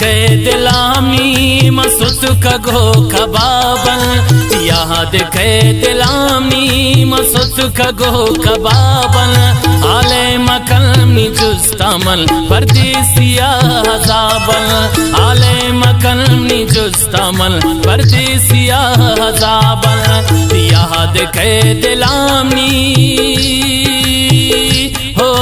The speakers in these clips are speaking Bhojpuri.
के दिलामी मसुत कगो कबाबल, याद के दिलामी मसुत कगो कबाबल, आले मकलमी जुस्तमल परदेसिया हजाबल, आले मकलमी जुस्तमल परदेसिया हजाबल, याद के दिलामी हो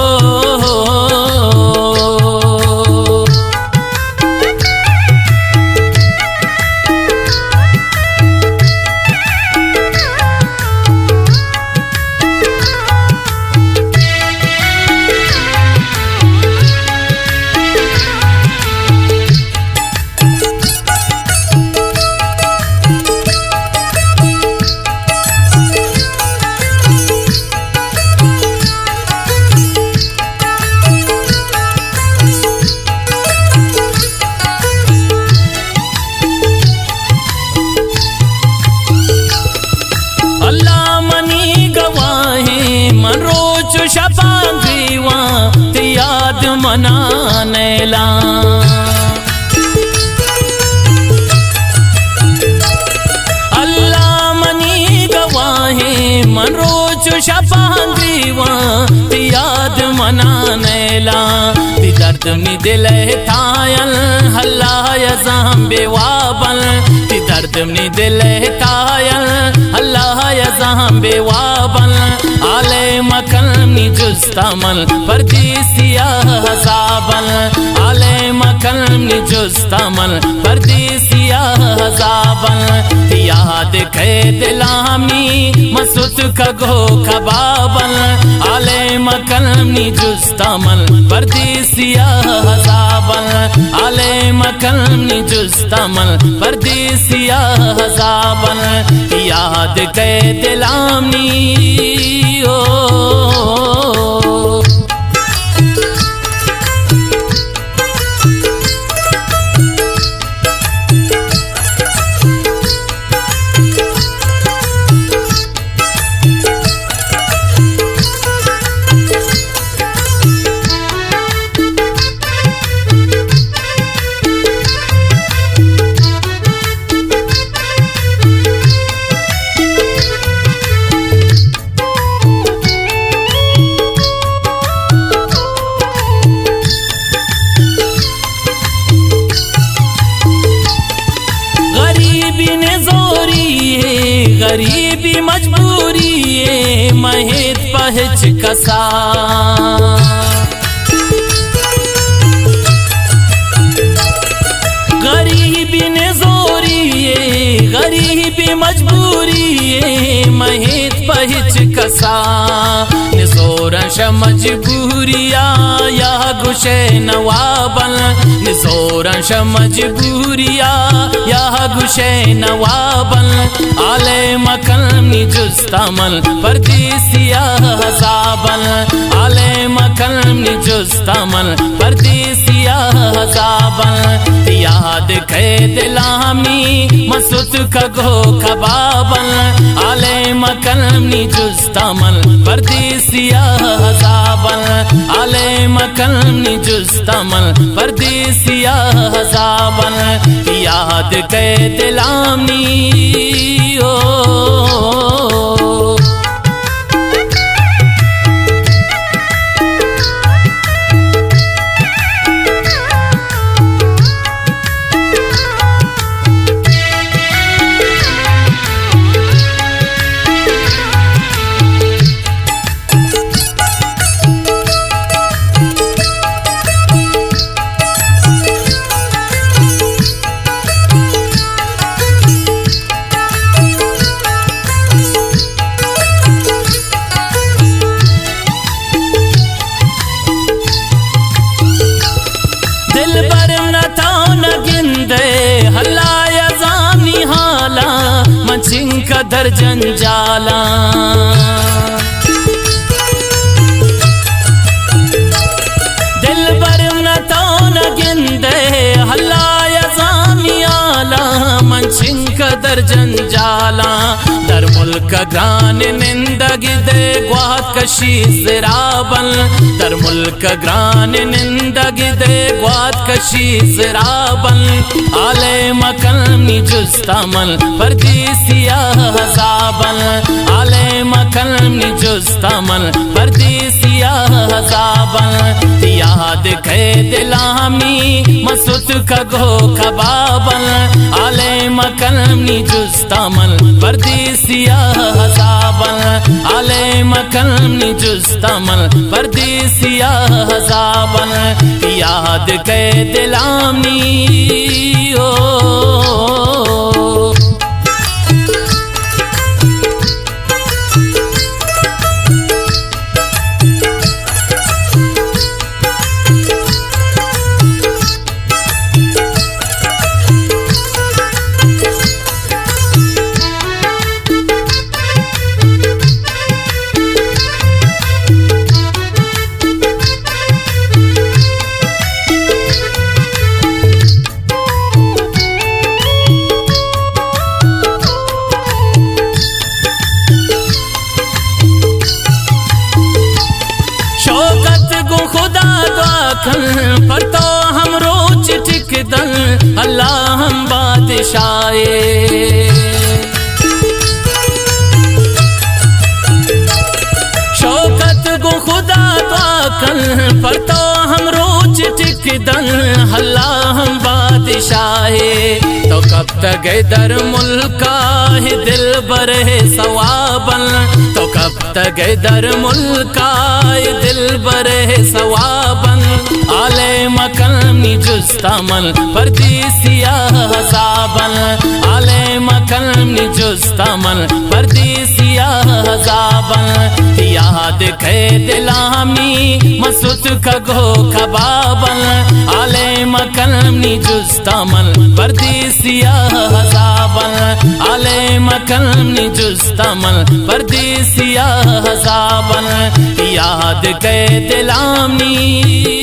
शबांगीवा याद मनाने ला, अल्लाह मनी गवाहे मन रोज शबांगीवा याद मनाने ला, दर्द में दिल तायल हल्ला यज़ाम बेवाबल, दर्द में दिल तायल अल्लाह यज़ाम बेवाबल, आले मकलमी जुस्तमल परदेसिया हजाबल, आले मकलमी जुस्तमल परदेसिया हजाबल, याद के दिलामी मसुत कगो कबाबल, आले मकलमी जुस्तमल परदेसिया हजाबल, आले मकलमी जुस्तमल परदेसिया हजाबल, याद के दिलामी ओ गरीबी मजबूरी है महेत पहच कसा, गरीबी ने जोरी है गरीबी मजबूरी है महेत पहच कसा, निसोरश मजबूरिया या गुशे नवाबल, निसोरश मजबूरिया या गुशे नवाबल, आले मकलमी जुस्तमल परदेसिया हजाबल, आले मकलमी जुस्तमल परदेसिया हजाबल, याद के दिलामी मसुत कगो कबाबल, आले मकलमी जुस्तमल परदेसिया हजाबल, आले मकलमी जुस्तमल परदेसिया हजाबल, याद के दिलामी ओ कदर जंजाला, दिल बर न तो न गिंदे हल्ला यज़ामियाला, मंशिंग कदर जंजाला, दर در ملک گران نندگی ده گوات کشی زرابن در ملک گران نندگی ده گوات کشی زرابن آل مکلمی جستمل پردیسیا حزابن آل مکلمی جستمل پردیسیا حزابن یاد کے دلامی مسوت کگو کبابن آل مکلمی جستمل پردیسیا حزابن آل مکلمی جستمل پردیسیا حزابن یاد کے دلامی पर तो हम रोज टिकदन अल्लाह हम बादशाहे शौकत गो खुदा ताकन पर तो हम रोज टिकदन अल्लाह हम बादशाहे तो कब तक दर मुल्का है दिल बरे सवाबन तो कब तक दर मुल्का है दिल बरे सवाबन आले मकलमी जुस्तमल परदेसिया हज़ाबन आले मकलमी जुस्तमल परदेसिया हज़ाबन याद कै दिलामी मसुत कगो कबाबन आले मकलमी जुस्तमल परदेसिया हज़ाबन आले मकलमी जुस्तमल परदेसिया हज़ाबन याद कै दिलामी